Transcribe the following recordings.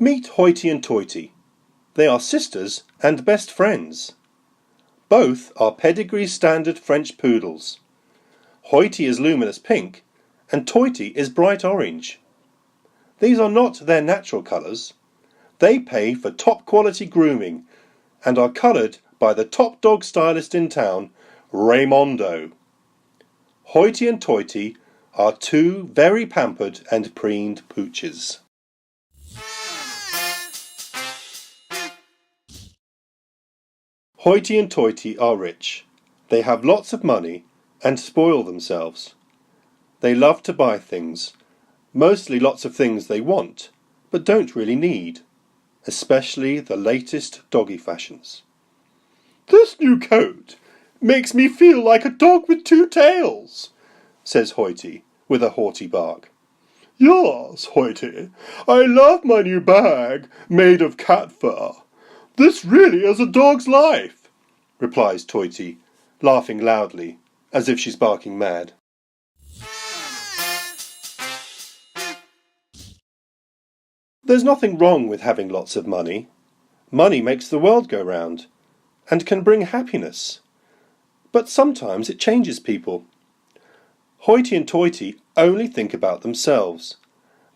Meet Hoity and Toity. They are sisters and best friends. Both are pedigree standard French poodles. Hoity is luminous pink and Toity is bright orange. These are not their natural colours. They pay for top quality grooming and are coloured by the top dog stylist in town, Raymondo. Hoity and Toity are two very pampered and preened pooches. Hoity and Toity are rich. They have lots of money and spoil themselves. They love to buy things, mostly lots of things they want, but don't really need, especially the latest doggy fashions. "This new coat makes me feel like a dog with two tails," says Hoity, with a haughty bark. "Yes, Hoity, I love my new bag made of cat fur. This really is a dog's life," replies Toity, laughing loudly, as if she's barking mad. There's nothing wrong with having lots of money. Money makes the world go round, and can bring happiness. But sometimes it changes people. Hoity and Toity only think about themselves.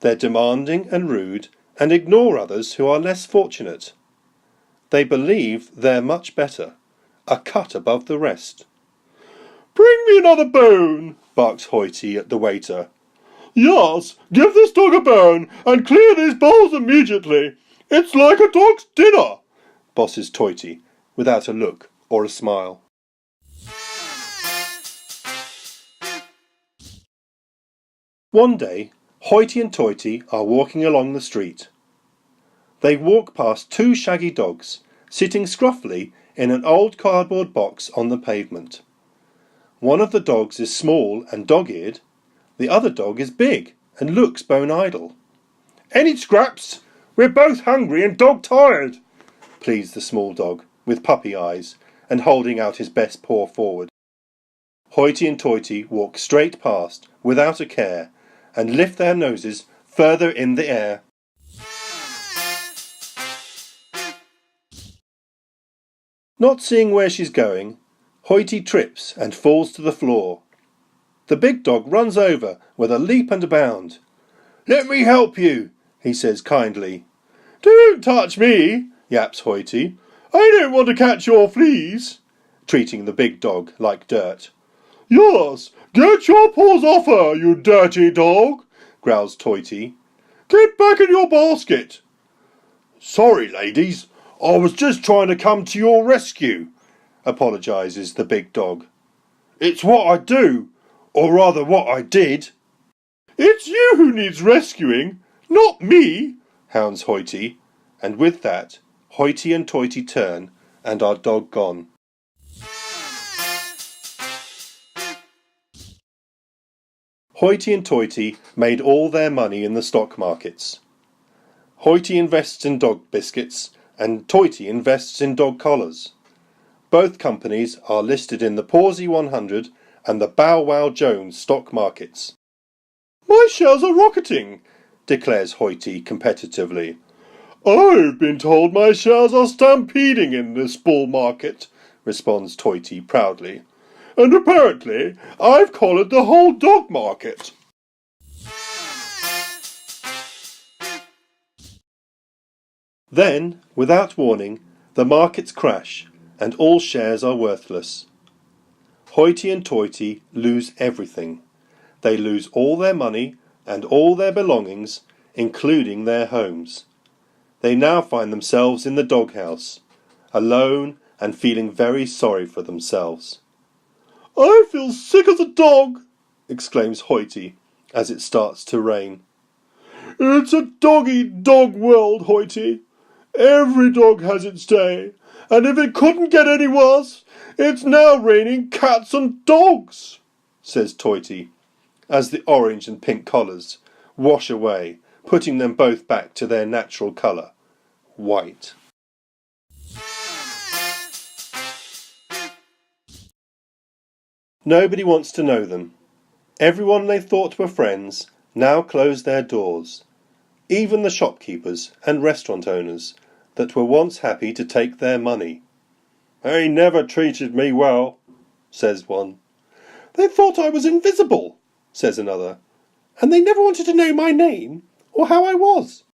They're demanding and rude, and ignore others who are less fortunate. They believe they're much better, a cut above the rest. "Bring me another bone," barks Hoity at the waiter. "Yes, give this dog a bone, and clear these bowls immediately. It's like a dog's dinner," bosses Toity, without a look or a smile. One day, Hoity and Toity are walking along the street. They walk past two shaggy dogs, sitting scruffily in an old cardboard box on the pavement. One of the dogs is small and dog-eared. The other dog is big and looks bone-idle. "Any scraps? We're both hungry and dog-tired," pleads the small dog, with puppy eyes, and holding out his best paw forward. Hoity and Toity walk straight past, without a care, and lift their noses further in the air. Not seeing where she's going, Hoity trips and falls to the floor. The big dog runs over with a leap and a bound. "Let me help you," he says kindly. "Don't touch me," yaps Hoity. "I don't want to catch your fleas," treating the big dog like dirt. "Yes, get your paws off her, you dirty dog," growls Toity. "Get back in your basket." "Sorry, ladies, I was just trying to come to your rescue," apologises the big dog. "It's what I do, or rather what I did." "It's you who needs rescuing, not me," hounds Hoity, and with that, Hoity and Toity turn and are dog gone. Hoity and Toity made all their money in the stock markets. Hoity invests in dog biscuits and Toity invests in dog collars. Both companies are listed in the Pawsey 100 and the Bow Wow Jones stock markets. "My shares are rocketing," declares Hoity competitively. "I've been told my shares are stampeding in this bull market," responds Toity proudly. "And apparently I've collared the whole dog market." Then, without warning, the markets crash and all shares are worthless. Hoity and Toity lose everything. They lose all their money and all their belongings, including their homes. They now find themselves in the doghouse, alone and feeling very sorry for themselves. "I feel sick as a dog," exclaims Hoity as it starts to rain. "It's a dog-eat-dog world, Hoity. Every dog has its day, and if it couldn't get any worse, it's now raining cats and dogs," says Toity, as the orange and pink collars wash away, putting them both back to their natural colour, white. Nobody wants to know them. Everyone they thought were friends now close their doors. even the shopkeepers and restaurant owners that were once happy to take their money. "They never treated me well," says one. "They thought I was invisible," says another, "and they never wanted to know my name or how I was."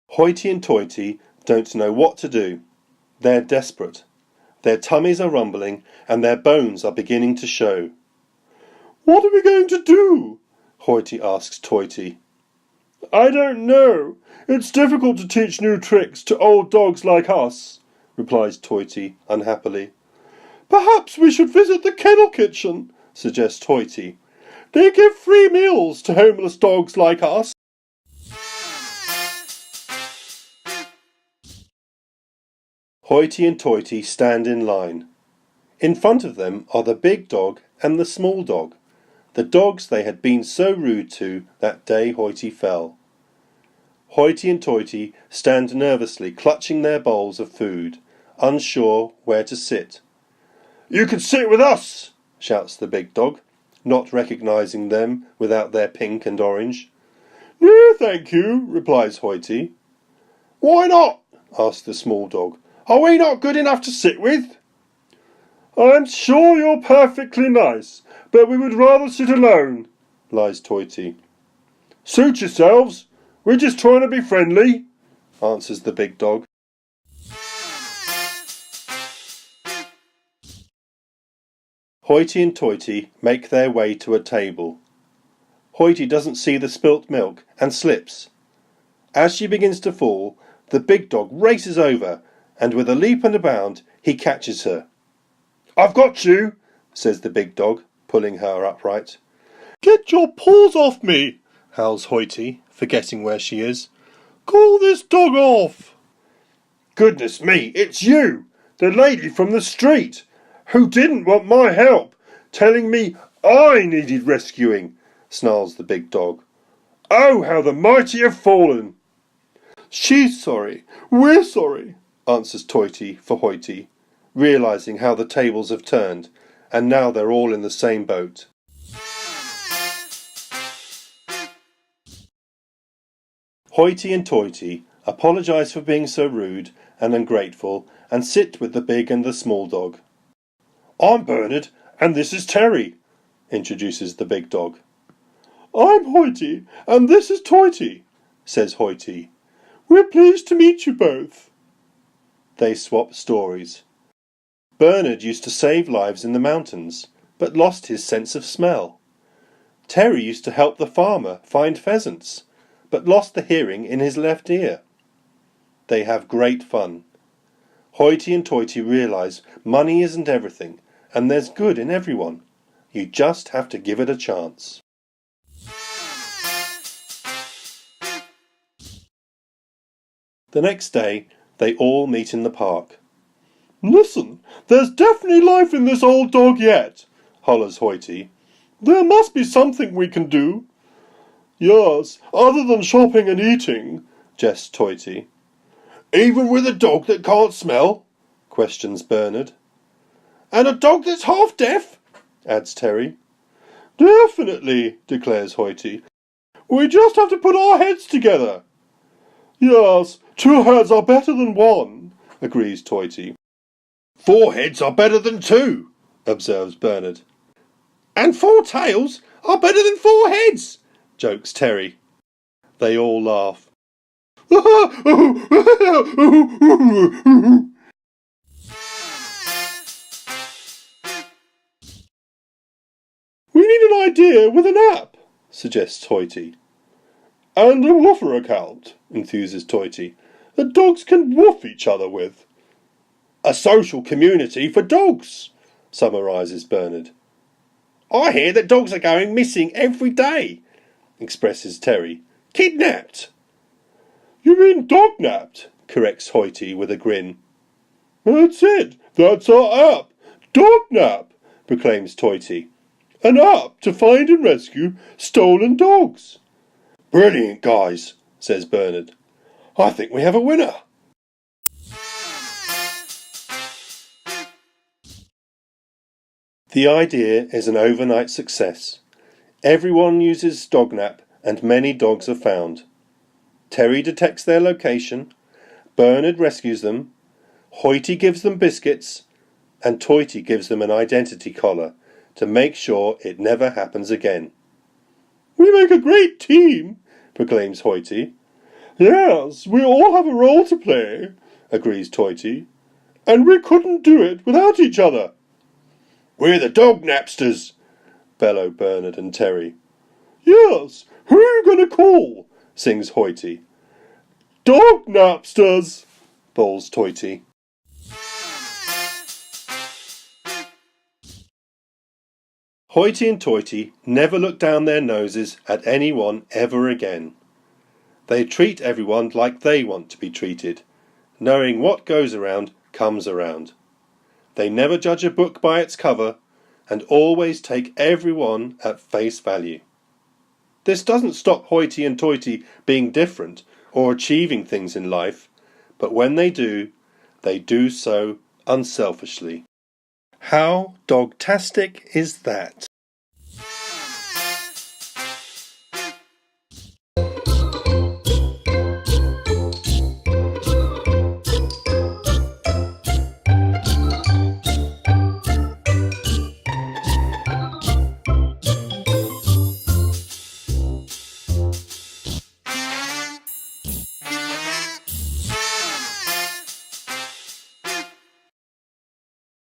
Hoity and Toity don't know what to do. They're desperate. Their tummies are rumbling and their bones are beginning to show. "What are we going to do?" Hoity asks Toity. "I don't know. It's difficult to teach new tricks to old dogs like us," replies Toity unhappily. "Perhaps we should visit the kennel kitchen," suggests Hoity. "They give free meals to homeless dogs like us." Hoity and Toity stand in line. In front of them are the big dog and the small dog, the dogs they had been so rude to that day Hoity fell. Hoity and Toity stand nervously clutching their bowls of food, unsure where to sit. "You can sit with us," shouts the big dog, not recognising them without their pink and orange. "No, thank you," replies Hoity. "Why not?" asks the small dog. "Are we not good enough to sit with?" "I'm sure you're perfectly nice, but we would rather sit alone," lies Toity. "Suit yourselves. We're just trying to be friendly," answers the big dog. Hoity and Toity make their way to a table. Hoity doesn't see the spilt milk and slips. As she begins to fall, the big dog races over, and with a leap and a bound, he catches her. "I've got you," says the big dog, pulling her upright. "Get your paws off me," howls Hoity, forgetting where she is. "Call this dog off." "Goodness me, it's you, the lady from the street, who didn't want my help, telling me I needed rescuing," snarls the big dog. "Oh, how the mighty have fallen." "She's sorry, we're sorry," answers Toity for Hoity, realising how the tables have turned, and now they're all in the same boat. Hoity and Toity apologise for being so rude and ungrateful and sit with the big and the small dog. "I'm Bernard, and this is Terry," introduces the big dog. "I'm Hoity, and this is Toity," says Hoity. "We're pleased to meet you both." They swap stories. Bernard used to save lives in the mountains, but lost his sense of smell. Terry used to help the farmer find pheasants, but lost the hearing in his left ear. They have great fun. Hoity and Toity realise money isn't everything, and there's good in everyone. You just have to give it a chance. The next day, they all meet in the park. "Listen, there's definitely life in this old dog yet," hollers Hoity. "There must be something we can do." "Yes, other than shopping and eating," jests Toity. "Even with a dog that can't smell?" questions Bernard. "And a dog that's half deaf?" adds Terry. "Definitely," declares Hoity. "We just have to put our heads together." "Yes, 2 heads are better than 1, agrees Toity. "4 heads are better than 2, observes Bernard. "And 4 tails are better than 4 heads, jokes Terry. They all laugh. "We need an idea with an app," suggests Hoity. "And a woofer account," enthuses Toity, "that dogs can woof each other with." "A social community for dogs," summarises Bernard. "I hear that dogs are going missing every day," expresses Terry. "Kidnapped." "You mean dog-napped," corrects Hoity with a grin. "That's it, that's our app. Dog-nap," proclaims Toity. "An app to find and rescue stolen dogs." "Brilliant, guys," says Bernard. "I think we have a winner." The idea is an overnight success. Everyone uses DogNap and many dogs are found. Terry detects their location, Bernard rescues them, Hoity gives them biscuits, and Toity gives them an identity collar to make sure it never happens again. "We make a great team," proclaims Hoity. "Yes, we all have a role to play," agrees Toity. "And we couldn't do it without each other." "We're the dog napsters," bellow Bernard and Terry. "Yes, who are you going to call?" sings Hoity. "Dog napsters," bawls Toity. Hoity and Toity never look down their noses at anyone ever again. They treat everyone like they want to be treated, knowing what goes around comes around. They never judge a book by its cover and always take everyone at face value. This doesn't stop Hoity and Toity being different or achieving things in life, but when they do so unselfishly. How dogtastic is that?